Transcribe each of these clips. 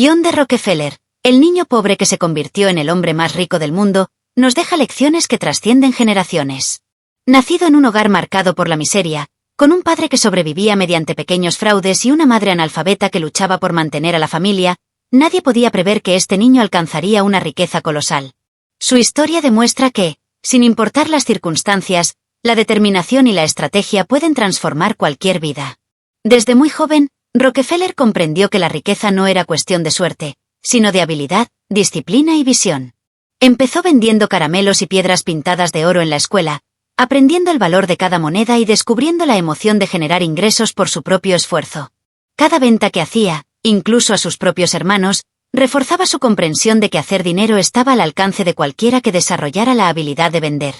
John D. Rockefeller, el niño pobre que se convirtió en el hombre más rico del mundo, nos deja lecciones que trascienden generaciones. Nacido en un hogar marcado por la miseria, con un padre que sobrevivía mediante pequeños fraudes y una madre analfabeta que luchaba por mantener a la familia, nadie podía prever que este niño alcanzaría una riqueza colosal. Su historia demuestra que, sin importar las circunstancias, la determinación y la estrategia pueden transformar cualquier vida. Desde muy joven, Rockefeller comprendió que la riqueza no era cuestión de suerte, sino de habilidad, disciplina y visión. Empezó vendiendo caramelos y piedras pintadas de oro en la escuela, aprendiendo el valor de cada moneda y descubriendo la emoción de generar ingresos por su propio esfuerzo. Cada venta que hacía, incluso a sus propios hermanos, reforzaba su comprensión de que hacer dinero estaba al alcance de cualquiera que desarrollara la habilidad de vender.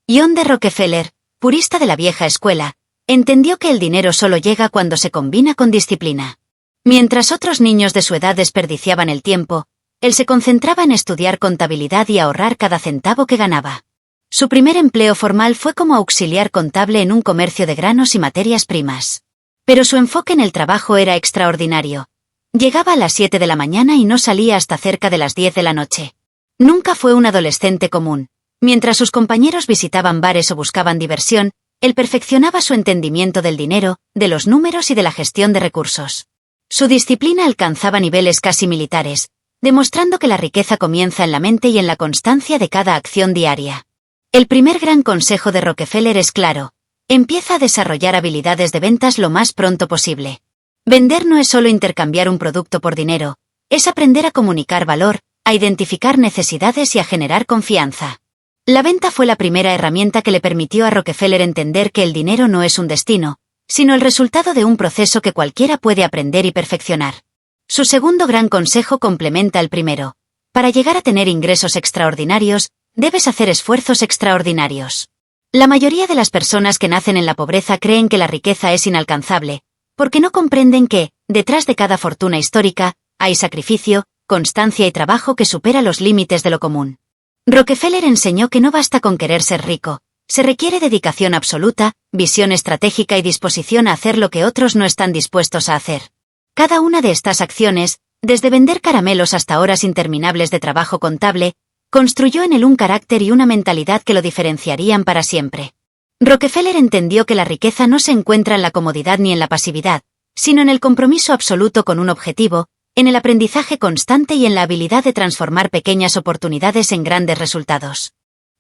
John D. Rockefeller, purista de la vieja escuela, entendió que el dinero solo llega cuando se combina con disciplina. Mientras otros niños de su edad desperdiciaban el tiempo, él se concentraba en estudiar contabilidad y ahorrar cada centavo que ganaba. Su primer empleo formal fue como auxiliar contable en un comercio de granos y materias primas. Pero su enfoque en el trabajo era extraordinario. Llegaba a las 7 de la mañana y no salía hasta cerca de las 10 de la noche. Nunca fue un adolescente común. Mientras sus compañeros visitaban bares o buscaban diversión, él perfeccionaba su entendimiento del dinero, de los números y de la gestión de recursos. Su disciplina alcanzaba niveles casi militares, demostrando que la riqueza comienza en la mente y en la constancia de cada acción diaria. El primer gran consejo de Rockefeller es claro: empieza a desarrollar habilidades de ventas lo más pronto posible. Vender no es solo intercambiar un producto por dinero, es aprender a comunicar valor, a identificar necesidades y a generar confianza. La venta fue la primera herramienta que le permitió a Rockefeller entender que el dinero no es un destino, sino el resultado de un proceso que cualquiera puede aprender y perfeccionar. Su segundo gran consejo complementa al primero: para llegar a tener ingresos extraordinarios, debes hacer esfuerzos extraordinarios. La mayoría de las personas que nacen en la pobreza creen que la riqueza es inalcanzable, porque no comprenden que, detrás de cada fortuna histórica, hay sacrificio, constancia y trabajo que supera los límites de lo común. Rockefeller enseñó que no basta con querer ser rico, se requiere dedicación absoluta, visión estratégica y disposición a hacer lo que otros no están dispuestos a hacer. Cada una de estas acciones, desde vender caramelos hasta horas interminables de trabajo contable, construyó en él un carácter y una mentalidad que lo diferenciarían para siempre. Rockefeller entendió que la riqueza no se encuentra en la comodidad ni en la pasividad, sino en el compromiso absoluto con un objetivo, en el aprendizaje constante y en la habilidad de transformar pequeñas oportunidades en grandes resultados.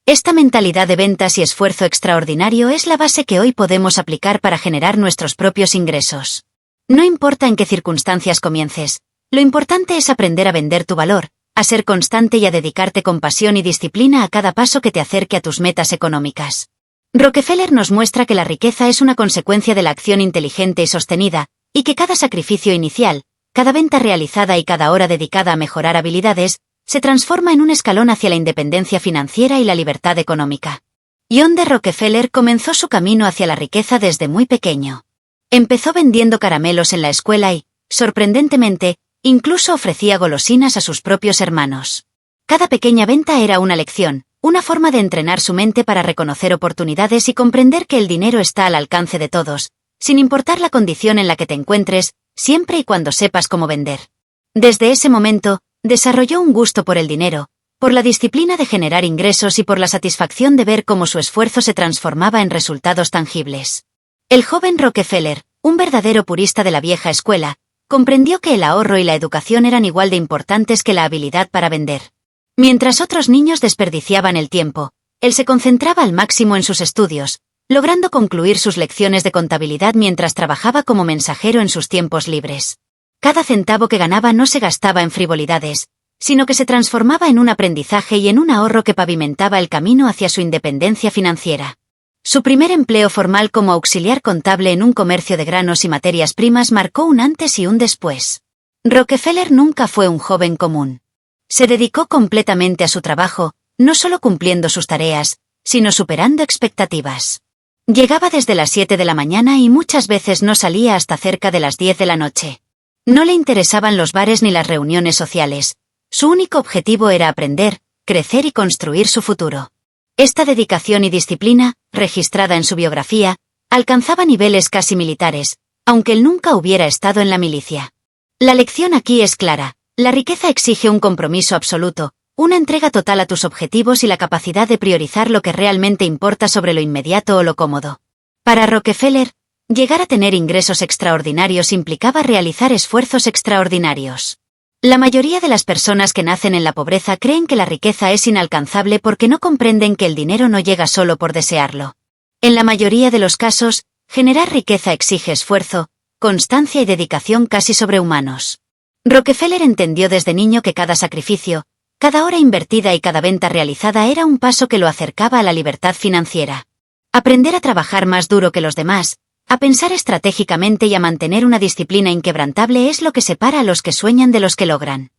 Esta mentalidad de ventas y esfuerzo extraordinario es la base que hoy podemos aplicar para generar nuestros propios ingresos. No importa en qué circunstancias comiences, lo importante es aprender a vender tu valor, a ser constante y a dedicarte con pasión y disciplina a cada paso que te acerque a tus metas económicas. Rockefeller nos muestra que la riqueza es una consecuencia de la acción inteligente y sostenida, y que cada sacrificio inicial, cada venta realizada y cada hora dedicada a mejorar habilidades, se transforma en un escalón hacia la independencia financiera y la libertad económica. John D. Rockefeller comenzó su camino hacia la riqueza desde muy pequeño. Empezó vendiendo caramelos en la escuela y, sorprendentemente, incluso ofrecía golosinas a sus propios hermanos. Cada pequeña venta era una lección, una forma de entrenar su mente para reconocer oportunidades y comprender que el dinero está al alcance de todos, sin importar la condición en la que te encuentres, siempre y cuando sepas cómo vender. Desde ese momento, desarrolló un gusto por el dinero, por la disciplina de generar ingresos y por la satisfacción de ver cómo su esfuerzo se transformaba en resultados tangibles. El joven Rockefeller, un verdadero purista de la vieja escuela, comprendió que el ahorro y la educación eran igual de importantes que la habilidad para vender. Mientras otros niños desperdiciaban el tiempo, él se concentraba al máximo en sus estudios, logrando concluir sus lecciones de contabilidad mientras trabajaba como mensajero en sus tiempos libres. Cada centavo que ganaba no se gastaba en frivolidades, sino que se transformaba en un aprendizaje y en un ahorro que pavimentaba el camino hacia su independencia financiera. Su primer empleo formal como auxiliar contable en un comercio de granos y materias primas marcó un antes y un después. Rockefeller nunca fue un joven común. Se dedicó completamente a su trabajo, no solo cumpliendo sus tareas, sino superando expectativas. Llegaba desde las 7 de la mañana y muchas veces no salía hasta cerca de las 10 de la noche. No le interesaban los bares ni las reuniones sociales. Su único objetivo era aprender, crecer y construir su futuro. Esta dedicación y disciplina, registrada en su biografía, alcanzaba niveles casi militares, aunque él nunca hubiera estado en la milicia. La lección aquí es clara: La riqueza exige un compromiso absoluto, una entrega total a tus objetivos y la capacidad de priorizar lo que realmente importa sobre lo inmediato o lo cómodo. Para Rockefeller, llegar a tener ingresos extraordinarios implicaba realizar esfuerzos extraordinarios. La mayoría de las personas que nacen en la pobreza creen que la riqueza es inalcanzable porque no comprenden que el dinero no llega solo por desearlo. En la mayoría de los casos, generar riqueza exige esfuerzo, constancia y dedicación casi sobrehumanos. Rockefeller entendió desde niño que cada sacrificio, cada hora invertida y cada venta realizada era un paso que lo acercaba a la libertad financiera. Aprender a trabajar más duro que los demás, a pensar estratégicamente y a mantener una disciplina inquebrantable es lo que separa a los que sueñan de los que logran.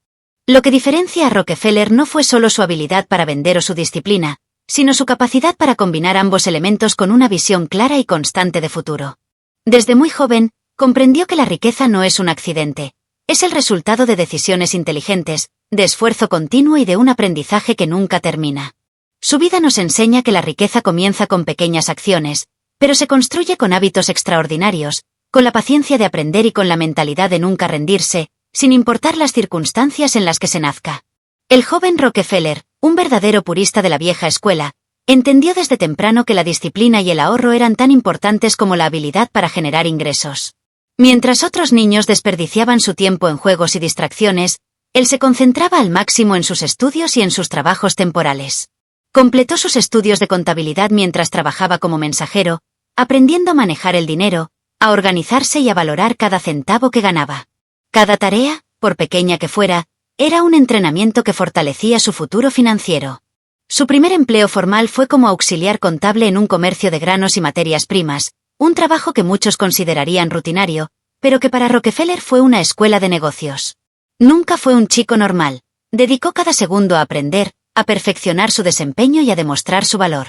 Lo que diferencia a Rockefeller no fue solo su habilidad para vender o su disciplina, sino su capacidad para combinar ambos elementos con una visión clara y constante de futuro. Desde muy joven, comprendió que la riqueza no es un accidente, es el resultado de decisiones inteligentes, de esfuerzo continuo y de un aprendizaje que nunca termina. Su vida nos enseña que la riqueza comienza con pequeñas acciones, pero se construye con hábitos extraordinarios, con la paciencia de aprender y con la mentalidad de nunca rendirse, sin importar las circunstancias en las que se nazca. El joven Rockefeller, un verdadero purista de la vieja escuela, entendió desde temprano que la disciplina y el ahorro eran tan importantes como la habilidad para generar ingresos. Mientras otros niños desperdiciaban su tiempo en juegos y distracciones, él se concentraba al máximo en sus estudios y en sus trabajos temporales. Completó sus estudios de contabilidad mientras trabajaba como mensajero, aprendiendo a manejar el dinero, a organizarse y a valorar cada centavo que ganaba. Cada tarea, por pequeña que fuera, era un entrenamiento que fortalecía su futuro financiero. Su primer empleo formal fue como auxiliar contable en un comercio de granos y materias primas, un trabajo que muchos considerarían rutinario, pero que para Rockefeller fue una escuela de negocios. Nunca fue un chico normal, dedicó cada segundo a aprender, a perfeccionar su desempeño y a demostrar su valor.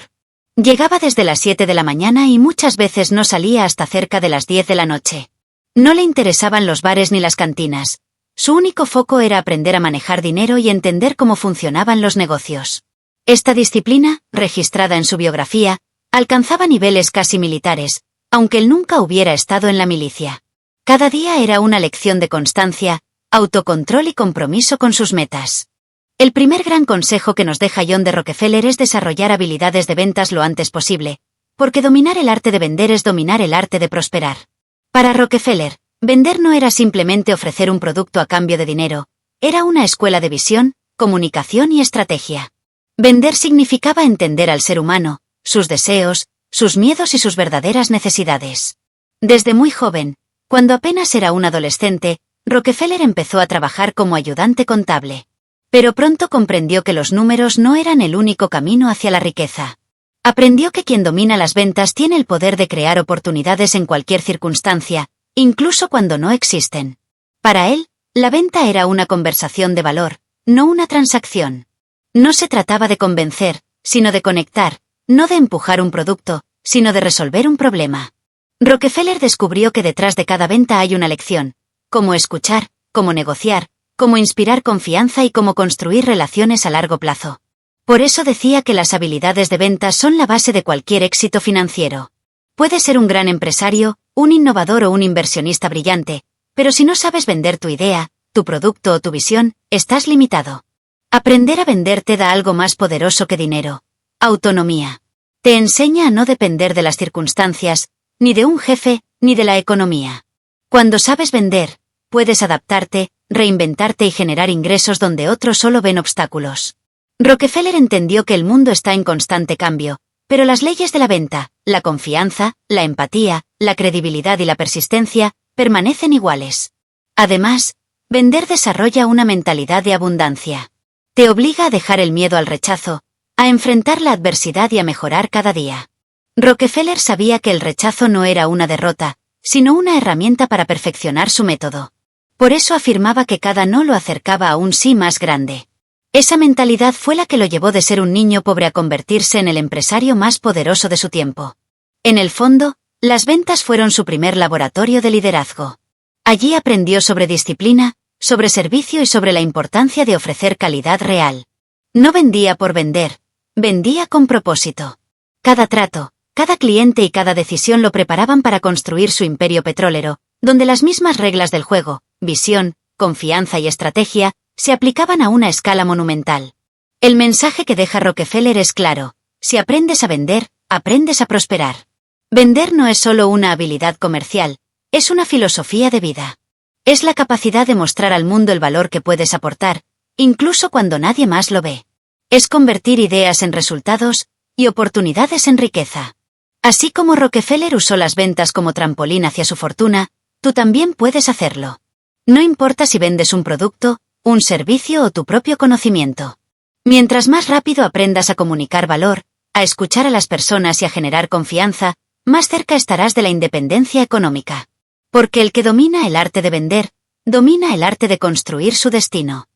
Llegaba desde las 7 de la mañana y muchas veces no salía hasta cerca de las 10 de la noche. No le interesaban los bares ni las cantinas. Su único foco era aprender a manejar dinero y entender cómo funcionaban los negocios. Esta disciplina, registrada en su biografía, alcanzaba niveles casi militares, aunque él nunca hubiera estado en la milicia. Cada día era una lección de constancia, autocontrol y compromiso con sus metas. El primer gran consejo que nos deja John D. Rockefeller es desarrollar habilidades de ventas lo antes posible, porque dominar el arte de vender es dominar el arte de prosperar. Para Rockefeller, vender no era simplemente ofrecer un producto a cambio de dinero, era una escuela de visión, comunicación y estrategia. Vender significaba entender al ser humano, sus deseos, sus miedos y sus verdaderas necesidades. Desde muy joven, cuando apenas era un adolescente, Rockefeller empezó a trabajar como ayudante contable. Pero pronto comprendió que los números no eran el único camino hacia la riqueza. Aprendió que quien domina las ventas tiene el poder de crear oportunidades en cualquier circunstancia, incluso cuando no existen. Para él, la venta era una conversación de valor, no una transacción. No se trataba de convencer, sino de conectar, no de empujar un producto, sino de resolver un problema. Rockefeller descubrió que detrás de cada venta hay una lección: cómo escuchar, cómo negociar, cómo inspirar confianza y cómo construir relaciones a largo plazo. Por eso decía que las habilidades de ventas son la base de cualquier éxito financiero. Puedes ser un gran empresario, un innovador o un inversionista brillante, pero si no sabes vender tu idea, tu producto o tu visión, estás limitado. Aprender a vender te da algo más poderoso que dinero: autonomía. Te enseña a no depender de las circunstancias, ni de un jefe, ni de la economía. Cuando sabes vender, puedes adaptarte, reinventarte y generar ingresos donde otros solo ven obstáculos. Rockefeller entendió que el mundo está en constante cambio, pero las leyes de la venta, la confianza, la empatía, la credibilidad y la persistencia, permanecen iguales. Además, vender desarrolla una mentalidad de abundancia. Te obliga a dejar el miedo al rechazo, a enfrentar la adversidad y a mejorar cada día. Rockefeller sabía que el rechazo no era una derrota, sino una herramienta para perfeccionar su método. Por eso afirmaba que cada no lo acercaba a un sí más grande. Esa mentalidad fue la que lo llevó de ser un niño pobre a convertirse en el empresario más poderoso de su tiempo. En el fondo, las ventas fueron su primer laboratorio de liderazgo. Allí aprendió sobre disciplina, sobre servicio y sobre la importancia de ofrecer calidad real. No vendía por vender, vendía con propósito. Cada trato, cada cliente y cada decisión lo preparaban para construir su imperio petrolero, donde las mismas reglas del juego, visión, confianza y estrategia se aplicaban a una escala monumental. El mensaje que deja Rockefeller es claro: si aprendes a vender, aprendes a prosperar. Vender no es solo una habilidad comercial, es una filosofía de vida. Es la capacidad de mostrar al mundo el valor que puedes aportar, incluso cuando nadie más lo ve. Es convertir ideas en resultados y oportunidades en riqueza. Así como Rockefeller usó las ventas como trampolín hacia su fortuna, tú también puedes hacerlo. No importa si vendes un producto, un servicio o tu propio conocimiento. Mientras más rápido aprendas a comunicar valor, a escuchar a las personas y a generar confianza, más cerca estarás de la independencia económica. Porque el que domina el arte de vender, domina el arte de construir su destino.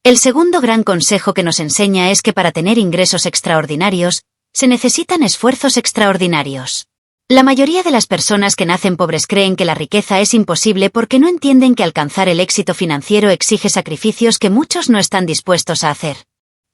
El segundo gran consejo que nos enseña es que para tener ingresos extraordinarios, se necesitan esfuerzos extraordinarios. La mayoría de las personas que nacen pobres creen que la riqueza es imposible porque no entienden que alcanzar el éxito financiero exige sacrificios que muchos no están dispuestos a hacer.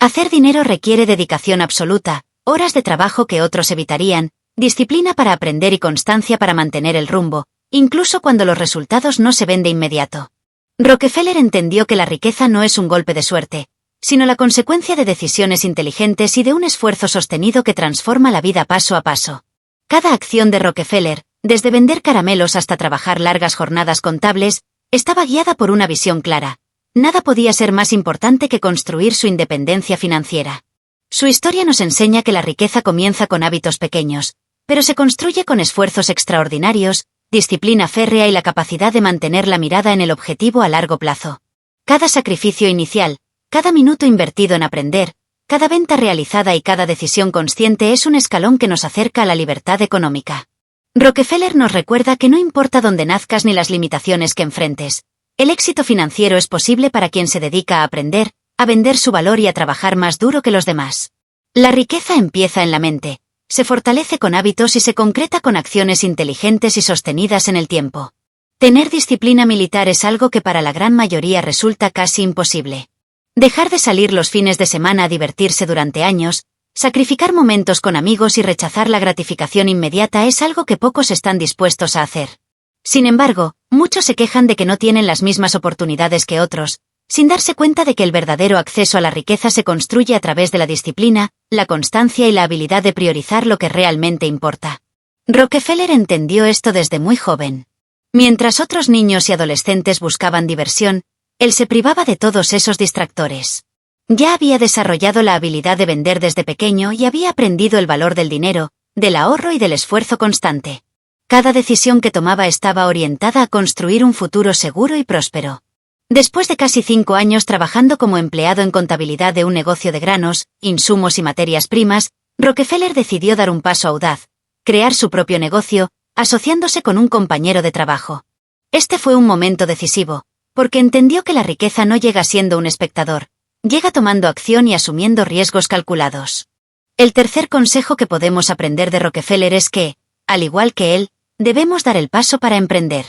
Hacer dinero requiere dedicación absoluta, horas de trabajo que otros evitarían, disciplina para aprender y constancia para mantener el rumbo, incluso cuando los resultados no se ven de inmediato. Rockefeller entendió que la riqueza no es un golpe de suerte, sino la consecuencia de decisiones inteligentes y de un esfuerzo sostenido que transforma la vida paso a paso. Cada acción de Rockefeller, desde vender caramelos hasta trabajar largas jornadas contables, estaba guiada por una visión clara. Nada podía ser más importante que construir su independencia financiera. Su historia nos enseña que la riqueza comienza con hábitos pequeños, pero se construye con esfuerzos extraordinarios, disciplina férrea y la capacidad de mantener la mirada en el objetivo a largo plazo. Cada sacrificio inicial, cada minuto invertido en aprender, cada venta realizada y cada decisión consciente es un escalón que nos acerca a la libertad económica. Rockefeller nos recuerda que no importa dónde nazcas ni las limitaciones que enfrentes, el éxito financiero es posible para quien se dedica a aprender, a vender su valor y a trabajar más duro que los demás. La riqueza empieza en la mente, se fortalece con hábitos y se concreta con acciones inteligentes y sostenidas en el tiempo. Tener disciplina militar es algo que para la gran mayoría resulta casi imposible. Dejar de salir los fines de semana a divertirse durante años, sacrificar momentos con amigos y rechazar la gratificación inmediata es algo que pocos están dispuestos a hacer. Sin embargo, muchos se quejan de que no tienen las mismas oportunidades que otros, sin darse cuenta de que el verdadero acceso a la riqueza se construye a través de la disciplina, la constancia y la habilidad de priorizar lo que realmente importa. Rockefeller entendió esto desde muy joven. Mientras otros niños y adolescentes buscaban diversión, él se privaba de todos esos distractores. Ya había desarrollado la habilidad de vender desde pequeño y había aprendido el valor del dinero, del ahorro y del esfuerzo constante. Cada decisión que tomaba estaba orientada a construir un futuro seguro y próspero. Después de casi 5 años trabajando como empleado en contabilidad de un negocio de granos, insumos y materias primas, Rockefeller decidió dar un paso audaz, crear su propio negocio, asociándose con un compañero de trabajo. Este fue un momento decisivo, porque entendió que la riqueza no llega siendo un espectador, llega tomando acción y asumiendo riesgos calculados. El tercer consejo que podemos aprender de Rockefeller es que, al igual que él, debemos dar el paso para emprender.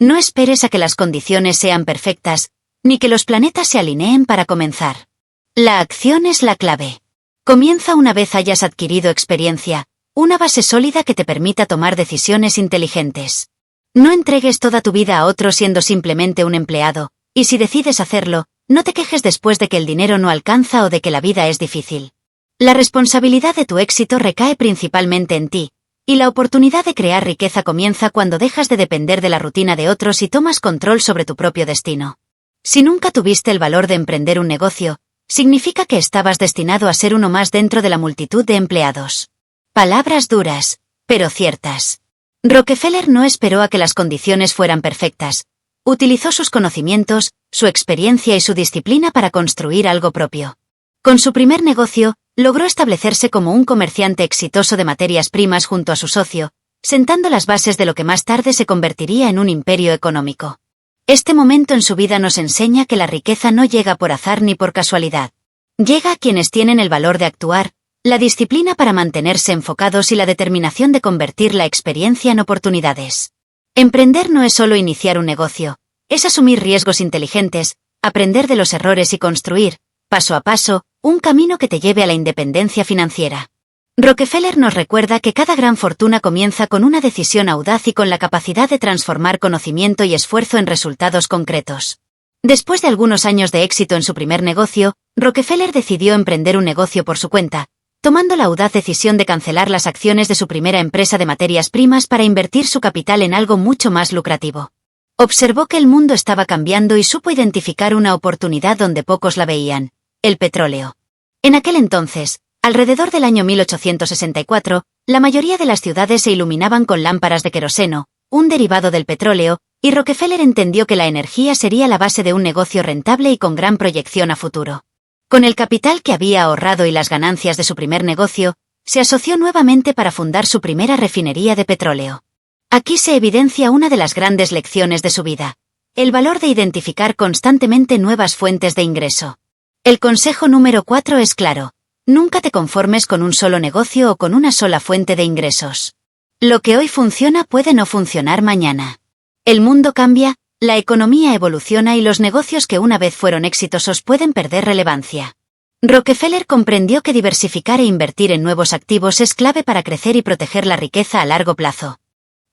No esperes a que las condiciones sean perfectas, ni que los planetas se alineen para comenzar. La acción es la clave. Comienza una vez hayas adquirido experiencia, una base sólida que te permita tomar decisiones inteligentes. No entregues toda tu vida a otro siendo simplemente un empleado, y si decides hacerlo, no te quejes después de que el dinero no alcanza o de que la vida es difícil. La responsabilidad de tu éxito recae principalmente en ti, y la oportunidad de crear riqueza comienza cuando dejas de depender de la rutina de otros y tomas control sobre tu propio destino. Si nunca tuviste el valor de emprender un negocio, significa que estabas destinado a ser uno más dentro de la multitud de empleados. Palabras duras, pero ciertas. Rockefeller no esperó a que las condiciones fueran perfectas. Utilizó sus conocimientos, su experiencia y su disciplina para construir algo propio. Con su primer negocio, logró establecerse como un comerciante exitoso de materias primas junto a su socio, sentando las bases de lo que más tarde se convertiría en un imperio económico. Este momento en su vida nos enseña que la riqueza no llega por azar ni por casualidad. Llega a quienes tienen el valor de actuar, la disciplina para mantenerse enfocados y la determinación de convertir la experiencia en oportunidades. Emprender no es solo iniciar un negocio, es asumir riesgos inteligentes, aprender de los errores y construir, paso a paso, un camino que te lleve a la independencia financiera. Rockefeller nos recuerda que cada gran fortuna comienza con una decisión audaz y con la capacidad de transformar conocimiento y esfuerzo en resultados concretos. Después de algunos años de éxito en su primer negocio, Rockefeller decidió emprender un negocio por su cuenta, tomando la audaz decisión de cancelar las acciones de su primera empresa de materias primas para invertir su capital en algo mucho más lucrativo. Observó que el mundo estaba cambiando y supo identificar una oportunidad donde pocos la veían: el petróleo. En aquel entonces, alrededor del año 1864, la mayoría de las ciudades se iluminaban con lámparas de queroseno, un derivado del petróleo, y Rockefeller entendió que la energía sería la base de un negocio rentable y con gran proyección a futuro. Con el capital que había ahorrado y las ganancias de su primer negocio, se asoció nuevamente para fundar su primera refinería de petróleo. Aquí se evidencia una de las grandes lecciones de su vida: el valor de identificar constantemente nuevas fuentes de ingreso. El consejo número 4 es claro: nunca te conformes con un solo negocio o con una sola fuente de ingresos. Lo que hoy funciona puede no funcionar mañana. El mundo cambia, la economía evoluciona y los negocios que una vez fueron exitosos pueden perder relevancia. Rockefeller comprendió que diversificar e invertir en nuevos activos es clave para crecer y proteger la riqueza a largo plazo.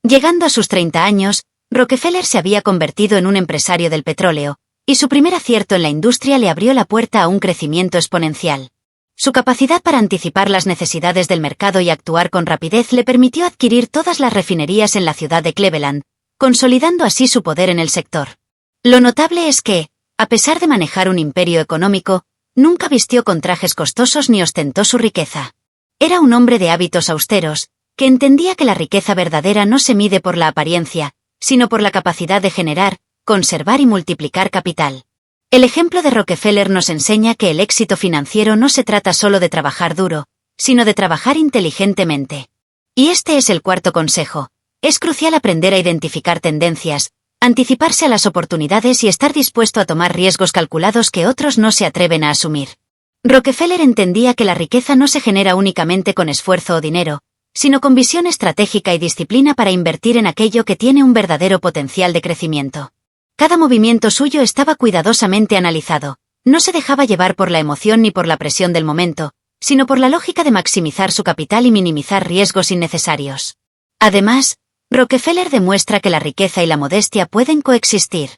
Llegando a sus 30 años, Rockefeller se había convertido en un empresario del petróleo, y su primer acierto en la industria le abrió la puerta a un crecimiento exponencial. Su capacidad para anticipar las necesidades del mercado y actuar con rapidez le permitió adquirir todas las refinerías en la ciudad de Cleveland, consolidando así su poder en el sector. Lo notable es que, a pesar de manejar un imperio económico, nunca vistió con trajes costosos ni ostentó su riqueza. Era un hombre de hábitos austeros, que entendía que la riqueza verdadera no se mide por la apariencia, sino por la capacidad de generar, conservar y multiplicar capital. El ejemplo de Rockefeller nos enseña que el éxito financiero no se trata solo de trabajar duro, sino de trabajar inteligentemente. Y este es el cuarto consejo: es crucial aprender a identificar tendencias, anticiparse a las oportunidades y estar dispuesto a tomar riesgos calculados que otros no se atreven a asumir. Rockefeller entendía que la riqueza no se genera únicamente con esfuerzo o dinero, sino con visión estratégica y disciplina para invertir en aquello que tiene un verdadero potencial de crecimiento. Cada movimiento suyo estaba cuidadosamente analizado, no se dejaba llevar por la emoción ni por la presión del momento, sino por la lógica de maximizar su capital y minimizar riesgos innecesarios. Además, Rockefeller demuestra que la riqueza y la modestia pueden coexistir.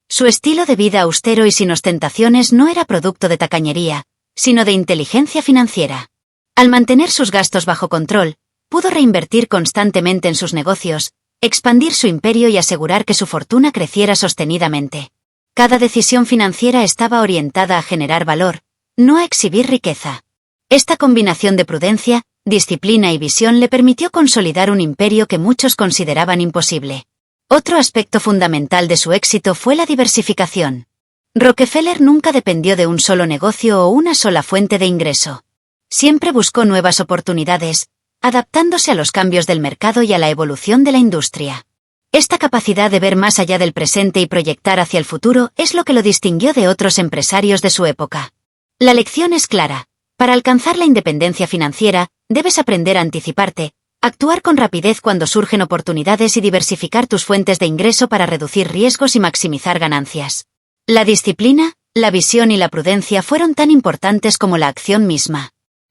Su estilo de vida austero y sin ostentaciones no era producto de tacañería, sino de inteligencia financiera. Al mantener sus gastos bajo control, pudo reinvertir constantemente en sus negocios, expandir su imperio y asegurar que su fortuna creciera sostenidamente. Cada decisión financiera estaba orientada a generar valor, no a exhibir riqueza. Esta combinación de prudencia, disciplina y visión le permitió consolidar un imperio que muchos consideraban imposible. Otro aspecto fundamental de su éxito fue la diversificación. Rockefeller nunca dependió de un solo negocio o una sola fuente de ingreso. Siempre buscó nuevas oportunidades, adaptándose a los cambios del mercado y a la evolución de la industria. Esta capacidad de ver más allá del presente y proyectar hacia el futuro es lo que lo distinguió de otros empresarios de su época. La lección es clara: para alcanzar la independencia financiera, debes aprender a anticiparte, actuar con rapidez cuando surgen oportunidades y diversificar tus fuentes de ingreso para reducir riesgos y maximizar ganancias. La disciplina, la visión y la prudencia fueron tan importantes como la acción misma.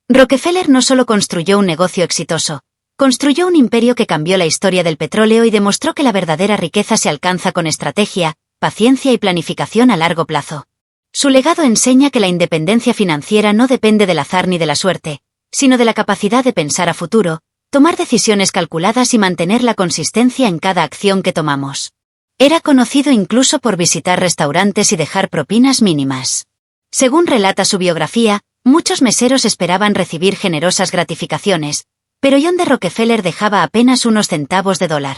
Rockefeller no solo construyó un negocio exitoso, construyó un imperio que cambió la historia del petróleo y demostró que la verdadera riqueza se alcanza con estrategia, paciencia y planificación a largo plazo. Su legado enseña que la independencia financiera no depende del azar ni de la suerte, sino de la capacidad de pensar a futuro, tomar decisiones calculadas y mantener la consistencia en cada acción que tomamos. Era conocido incluso por visitar restaurantes y dejar propinas mínimas. Según relata su biografía, muchos meseros esperaban recibir generosas gratificaciones, pero John D. Rockefeller dejaba apenas unos centavos de dólar.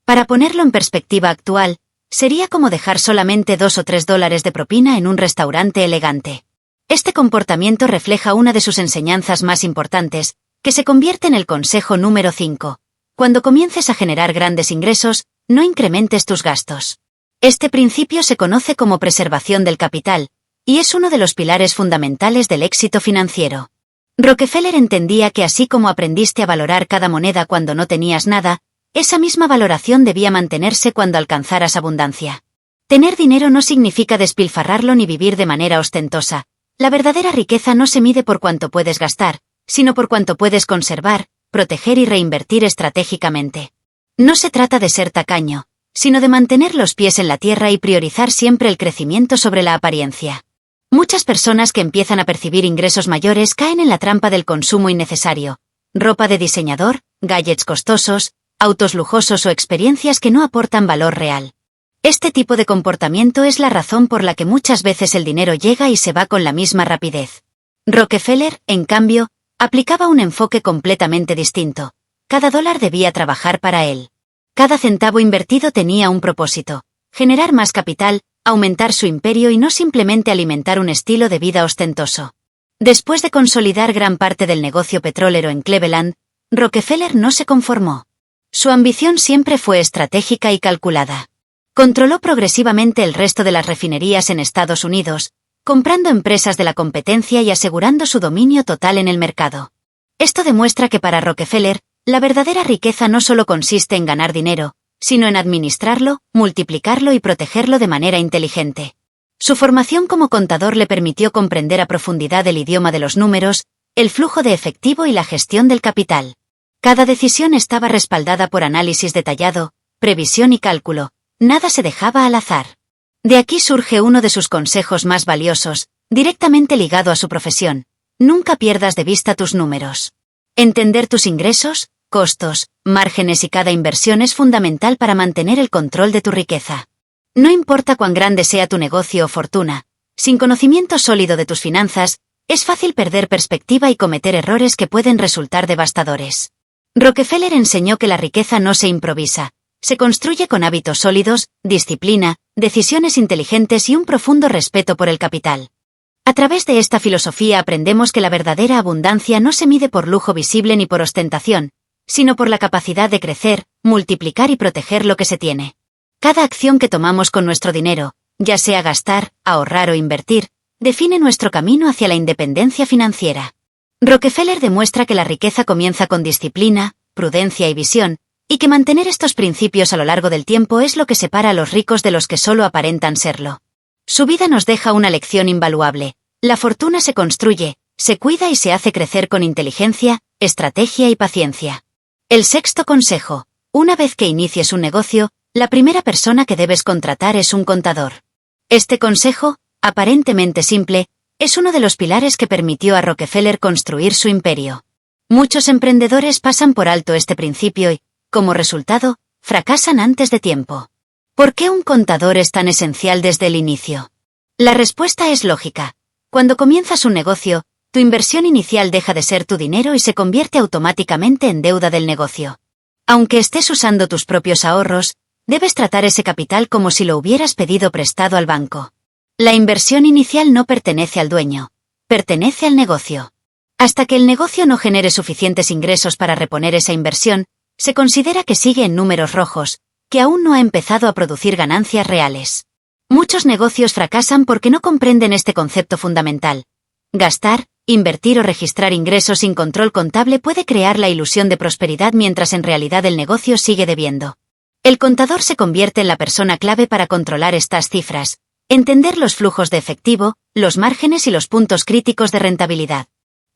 Para ponerlo en perspectiva actual, sería como dejar solamente $2 o $3 de propina en un restaurante elegante. Este comportamiento refleja una de sus enseñanzas más importantes, que se convierte en el consejo número 5. Cuando comiences a generar grandes ingresos, no incrementes tus gastos. Este principio se conoce como preservación del capital, y es uno de los pilares fundamentales del éxito financiero. Rockefeller entendía que así como aprendiste a valorar cada moneda cuando no tenías nada, esa misma valoración debía mantenerse cuando alcanzaras abundancia. Tener dinero no significa despilfarrarlo ni vivir de manera ostentosa. La verdadera riqueza no se mide por cuánto puedes gastar, sino por cuánto puedes conservar, proteger y reinvertir estratégicamente. No se trata de ser tacaño, sino de mantener los pies en la tierra y priorizar siempre el crecimiento sobre la apariencia. Muchas personas que empiezan a percibir ingresos mayores caen en la trampa del consumo innecesario: ropa de diseñador, gadgets costosos, autos lujosos o experiencias que no aportan valor real. Este tipo de comportamiento es la razón por la que muchas veces el dinero llega y se va con la misma rapidez. Rockefeller, en cambio, aplicaba un enfoque completamente distinto. Cada dólar debía trabajar para él. Cada centavo invertido tenía un propósito: generar más capital, aumentar su imperio y no simplemente alimentar un estilo de vida ostentoso. Después de consolidar gran parte del negocio petrolero en Cleveland, Rockefeller no se conformó. Su ambición siempre fue estratégica y calculada. Controló progresivamente el resto de las refinerías en Estados Unidos, comprando empresas de la competencia y asegurando su dominio total en el mercado. Esto demuestra que para Rockefeller, la verdadera riqueza no solo consiste en ganar dinero, sino en administrarlo, multiplicarlo y protegerlo de manera inteligente. Su formación como contador le permitió comprender a profundidad el idioma de los números, el flujo de efectivo y la gestión del capital. Cada decisión estaba respaldada por análisis detallado, previsión y cálculo. Nada se dejaba al azar. De aquí surge uno de sus consejos más valiosos, directamente ligado a su profesión: nunca pierdas de vista tus números. Entender tus ingresos, costos, márgenes y cada inversión es fundamental para mantener el control de tu riqueza. No importa cuán grande sea tu negocio o fortuna, sin conocimiento sólido de tus finanzas, es fácil perder perspectiva y cometer errores que pueden resultar devastadores. Rockefeller enseñó que la riqueza no se improvisa, se construye con hábitos sólidos, disciplina, decisiones inteligentes y un profundo respeto por el capital. A través de esta filosofía aprendemos que la verdadera abundancia no se mide por lujo visible ni por ostentación, sino por la capacidad de crecer, multiplicar y proteger lo que se tiene. Cada acción que tomamos con nuestro dinero, ya sea gastar, ahorrar o invertir, define nuestro camino hacia la independencia financiera. Rockefeller demuestra que la riqueza comienza con disciplina, prudencia y visión, y que mantener estos principios a lo largo del tiempo es lo que separa a los ricos de los que solo aparentan serlo. Su vida nos deja una lección invaluable: la fortuna se construye, se cuida y se hace crecer con inteligencia, estrategia y paciencia. El sexto consejo: una vez que inicies un negocio, la primera persona que debes contratar es un contador. Este consejo, aparentemente simple, es uno de los pilares que permitió a Rockefeller construir su imperio. Muchos emprendedores pasan por alto este principio y, como resultado, fracasan antes de tiempo. ¿Por qué un contador es tan esencial desde el inicio? La respuesta es lógica. Cuando comienzas un negocio, tu inversión inicial deja de ser tu dinero y se convierte automáticamente en deuda del negocio. Aunque estés usando tus propios ahorros, debes tratar ese capital como si lo hubieras pedido prestado al banco. La inversión inicial no pertenece al dueño, pertenece al negocio. Hasta que el negocio no genere suficientes ingresos para reponer esa inversión, se considera que sigue en números rojos, que aún no ha empezado a producir ganancias reales. Muchos negocios fracasan porque no comprenden este concepto fundamental. Gastar, invertir o registrar ingresos sin control contable puede crear la ilusión de prosperidad mientras en realidad el negocio sigue debiendo. El contador se convierte en la persona clave para controlar estas cifras, entender los flujos de efectivo, los márgenes y los puntos críticos de rentabilidad.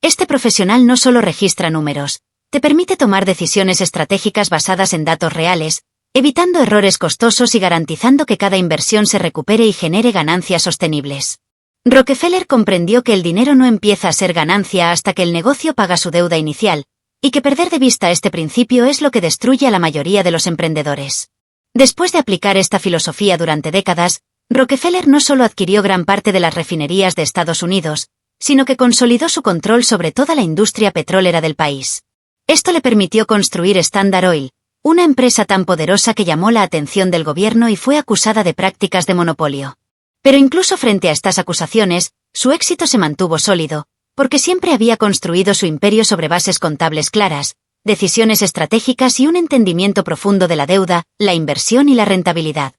Este profesional no solo registra números, te permite tomar decisiones estratégicas basadas en datos reales, evitando errores costosos y garantizando que cada inversión se recupere y genere ganancias sostenibles. Rockefeller comprendió que el dinero no empieza a ser ganancia hasta que el negocio paga su deuda inicial, y que perder de vista este principio es lo que destruye a la mayoría de los emprendedores. Después de aplicar esta filosofía durante décadas, Rockefeller no solo adquirió gran parte de las refinerías de Estados Unidos, sino que consolidó su control sobre toda la industria petrolera del país. Esto le permitió construir Standard Oil, una empresa tan poderosa que llamó la atención del gobierno y fue acusada de prácticas de monopolio. Pero incluso frente a estas acusaciones, su éxito se mantuvo sólido, porque siempre había construido su imperio sobre bases contables claras, decisiones estratégicas y un entendimiento profundo de la deuda, la inversión y la rentabilidad.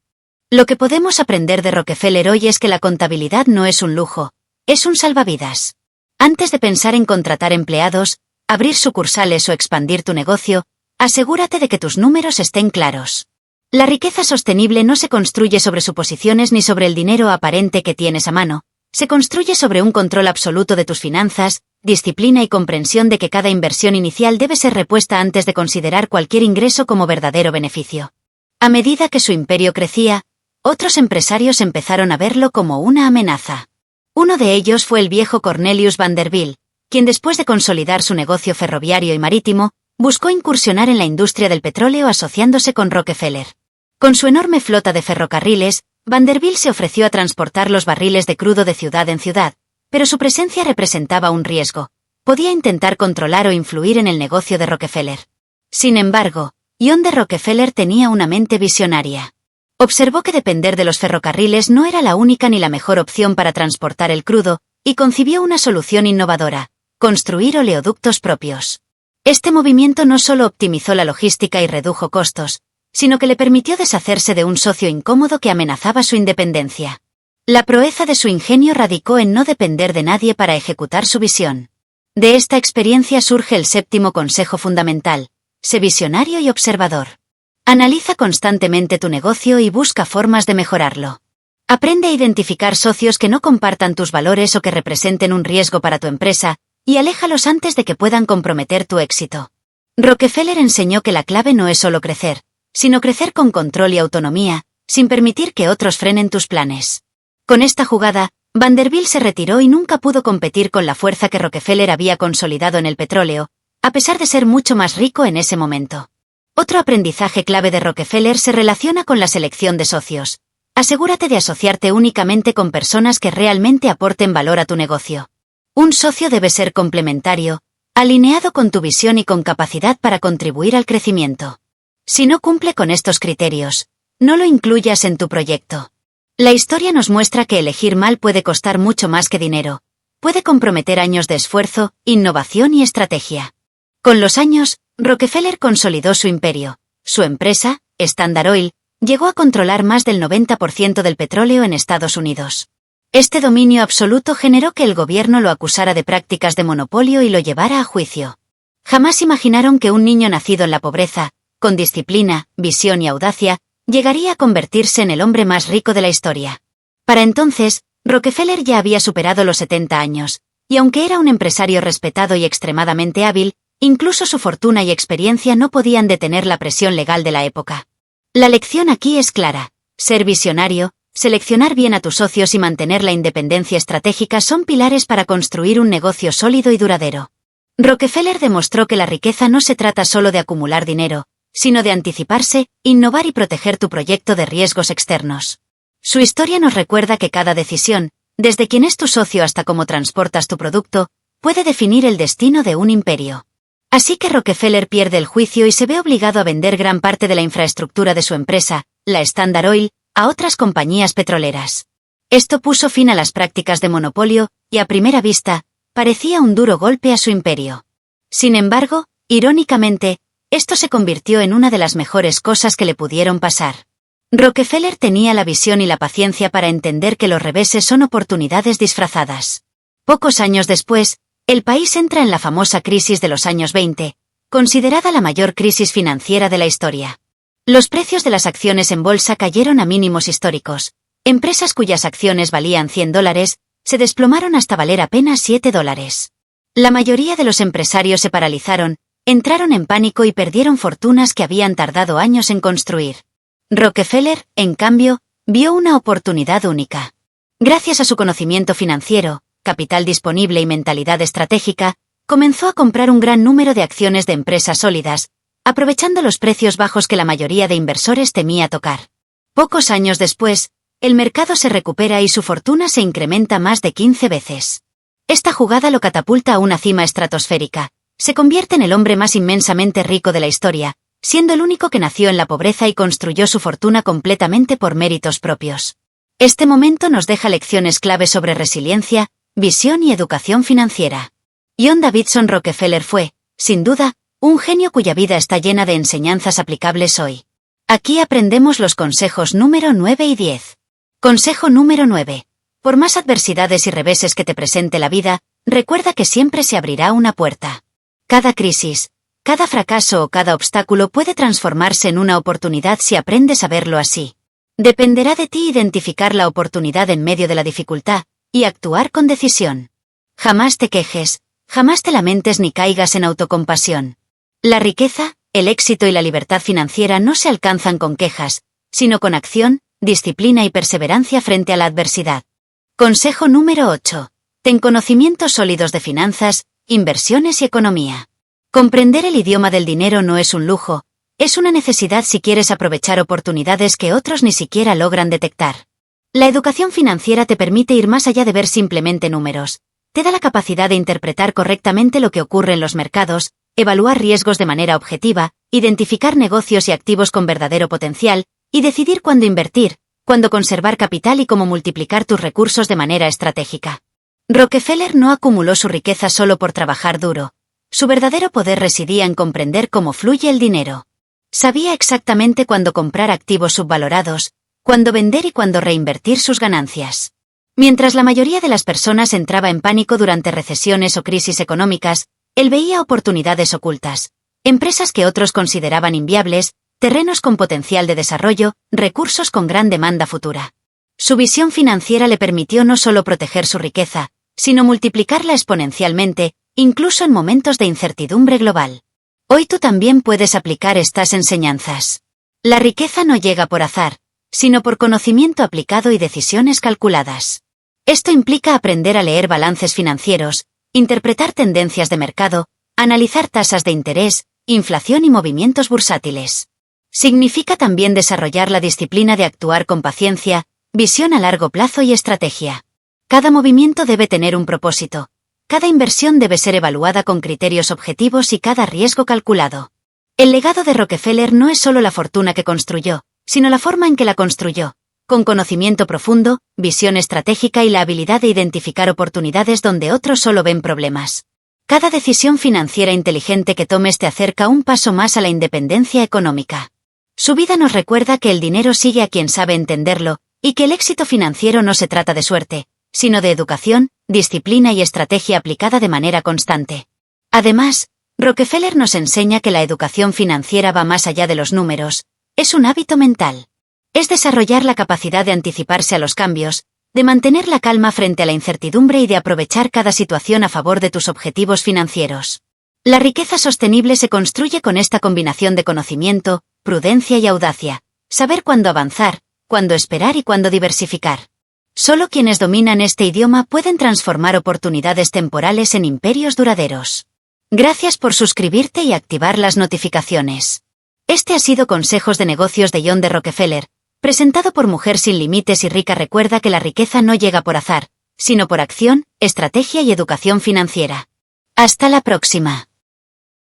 Lo que podemos aprender de Rockefeller hoy es que la contabilidad no es un lujo, es un salvavidas. Antes de pensar en contratar empleados, abrir sucursales o expandir tu negocio, asegúrate de que tus números estén claros. La riqueza sostenible no se construye sobre suposiciones ni sobre el dinero aparente que tienes a mano, se construye sobre un control absoluto de tus finanzas, disciplina y comprensión de que cada inversión inicial debe ser repuesta antes de considerar cualquier ingreso como verdadero beneficio. A medida que su imperio crecía, otros empresarios empezaron a verlo como una amenaza. Uno de ellos fue el viejo Cornelius Vanderbilt, quien después de consolidar su negocio ferroviario y marítimo, buscó incursionar en la industria del petróleo asociándose con Rockefeller. Con su enorme flota de ferrocarriles, Vanderbilt se ofreció a transportar los barriles de crudo de ciudad en ciudad, pero su presencia representaba un riesgo. Podía intentar controlar o influir en el negocio de Rockefeller. Sin embargo, John D. Rockefeller tenía una mente visionaria. Observó que depender de los ferrocarriles no era la única ni la mejor opción para transportar el crudo, y concibió una solución innovadora: construir oleoductos propios. Este movimiento no solo optimizó la logística y redujo costos, sino que le permitió deshacerse de un socio incómodo que amenazaba su independencia. La proeza de su ingenio radicó en no depender de nadie para ejecutar su visión. De esta experiencia surge el séptimo consejo fundamental: sé visionario y observador. Analiza constantemente tu negocio y busca formas de mejorarlo. Aprende a identificar socios que no compartan tus valores o que representen un riesgo para tu empresa, y aléjalos antes de que puedan comprometer tu éxito. Rockefeller enseñó que la clave no es solo crecer, sino crecer con control y autonomía, sin permitir que otros frenen tus planes. Con esta jugada, Vanderbilt se retiró y nunca pudo competir con la fuerza que Rockefeller había consolidado en el petróleo, a pesar de ser mucho más rico en ese momento. Otro aprendizaje clave de Rockefeller se relaciona con la selección de socios. Asegúrate de asociarte únicamente con personas que realmente aporten valor a tu negocio. Un socio debe ser complementario, alineado con tu visión y con capacidad para contribuir al crecimiento. Si no cumple con estos criterios, no lo incluyas en tu proyecto. La historia nos muestra que elegir mal puede costar mucho más que dinero. Puede comprometer años de esfuerzo, innovación y estrategia. Con los años, Rockefeller consolidó su imperio. Su empresa, Standard Oil, llegó a controlar más del 90% del petróleo en Estados Unidos. Este dominio absoluto generó que el gobierno lo acusara de prácticas de monopolio y lo llevara a juicio. Jamás imaginaron que un niño nacido en la pobreza, con disciplina, visión y audacia, llegaría a convertirse en el hombre más rico de la historia. Para entonces, Rockefeller ya había superado los 70 años, y aunque era un empresario respetado y extremadamente hábil, incluso su fortuna y experiencia no podían detener la presión legal de la época. La lección aquí es clara: ser visionario, seleccionar bien a tus socios y mantener la independencia estratégica son pilares para construir un negocio sólido y duradero. Rockefeller demostró que la riqueza no se trata solo de acumular dinero, sino de anticiparse, innovar y proteger tu proyecto de riesgos externos. Su historia nos recuerda que cada decisión, desde quién es tu socio hasta cómo transportas tu producto, puede definir el destino de un imperio. Así que Rockefeller pierde el juicio y se ve obligado a vender gran parte de la infraestructura de su empresa, la Standard Oil, a otras compañías petroleras. Esto puso fin a las prácticas de monopolio, y a primera vista, parecía un duro golpe a su imperio. Sin embargo, irónicamente, esto se convirtió en una de las mejores cosas que le pudieron pasar. Rockefeller tenía la visión y la paciencia para entender que los reveses son oportunidades disfrazadas. Pocos años después, el país entra en la famosa crisis de los años 20, considerada la mayor crisis financiera de la historia. Los precios de las acciones en bolsa cayeron a mínimos históricos. Empresas cuyas acciones valían $100 se desplomaron hasta valer apenas $7. La mayoría de los empresarios se paralizaron, entraron en pánico y perdieron fortunas que habían tardado años en construir. Rockefeller, en cambio, vio una oportunidad única. Gracias a su conocimiento financiero, capital disponible y mentalidad estratégica, comenzó a comprar un gran número de acciones de empresas sólidas, aprovechando los precios bajos que la mayoría de inversores temía tocar. Pocos años después, el mercado se recupera y su fortuna se incrementa más de 15 veces. Esta jugada lo catapulta a una cima estratosférica. Se convierte en el hombre más inmensamente rico de la historia, siendo el único que nació en la pobreza y construyó su fortuna completamente por méritos propios. Este momento nos deja lecciones clave sobre resiliencia, visión y educación financiera. John Davidson Rockefeller fue, sin duda, un genio cuya vida está llena de enseñanzas aplicables hoy. Aquí aprendemos los consejos número 9 y 10. Consejo número 9. Por más adversidades y reveses que te presente la vida, recuerda que siempre se abrirá una puerta. Cada crisis, cada fracaso o cada obstáculo puede transformarse en una oportunidad si aprendes a verlo así. Dependerá de ti identificar la oportunidad en medio de la dificultad y actuar con decisión. Jamás te quejes, jamás te lamentes ni caigas en autocompasión. La riqueza, el éxito y la libertad financiera no se alcanzan con quejas, sino con acción, disciplina y perseverancia frente a la adversidad. Consejo número 8. Ten conocimientos sólidos de finanzas, inversiones y economía. Comprender el idioma del dinero no es un lujo, es una necesidad si quieres aprovechar oportunidades que otros ni siquiera logran detectar. La educación financiera te permite ir más allá de ver simplemente números. Te da la capacidad de interpretar correctamente lo que ocurre en los mercados, evaluar riesgos de manera objetiva, identificar negocios y activos con verdadero potencial, y decidir cuándo invertir, cuándo conservar capital y cómo multiplicar tus recursos de manera estratégica. Rockefeller no acumuló su riqueza solo por trabajar duro. Su verdadero poder residía en comprender cómo fluye el dinero. Sabía exactamente cuándo comprar activos subvalorados, cuándo vender y cuándo reinvertir sus ganancias. Mientras la mayoría de las personas entraba en pánico durante recesiones o crisis económicas, él veía oportunidades ocultas, empresas que otros consideraban inviables, terrenos con potencial de desarrollo, recursos con gran demanda futura. Su visión financiera le permitió no solo proteger su riqueza, sino multiplicarla exponencialmente, incluso en momentos de incertidumbre global. Hoy tú también puedes aplicar estas enseñanzas. La riqueza no llega por azar, sino por conocimiento aplicado y decisiones calculadas. Esto implica aprender a leer balances financieros, interpretar tendencias de mercado, analizar tasas de interés, inflación y movimientos bursátiles. Significa también desarrollar la disciplina de actuar con paciencia, visión a largo plazo y estrategia. Cada movimiento debe tener un propósito. Cada inversión debe ser evaluada con criterios objetivos y cada riesgo calculado. El legado de Rockefeller no es solo la fortuna que construyó, sino la forma en que la construyó, con conocimiento profundo, visión estratégica y la habilidad de identificar oportunidades donde otros solo ven problemas. Cada decisión financiera inteligente que tomes te acerca un paso más a la independencia económica. Su vida nos recuerda que el dinero sigue a quien sabe entenderlo, y que el éxito financiero no se trata de suerte, sino de educación, disciplina y estrategia aplicada de manera constante. Además, Rockefeller nos enseña que la educación financiera va más allá de los números, es un hábito mental. Es desarrollar la capacidad de anticiparse a los cambios, de mantener la calma frente a la incertidumbre y de aprovechar cada situación a favor de tus objetivos financieros. La riqueza sostenible se construye con esta combinación de conocimiento, prudencia y audacia, saber cuándo avanzar, cuándo esperar y cuándo diversificar. Solo quienes dominan este idioma pueden transformar oportunidades temporales en imperios duraderos. Gracias por suscribirte y activar las notificaciones. Este ha sido Consejos de Negocios de John D. Rockefeller, presentado por Mujer Sin Límites y Rica. Recuerda que la riqueza no llega por azar, sino por acción, estrategia y educación financiera. Hasta la próxima.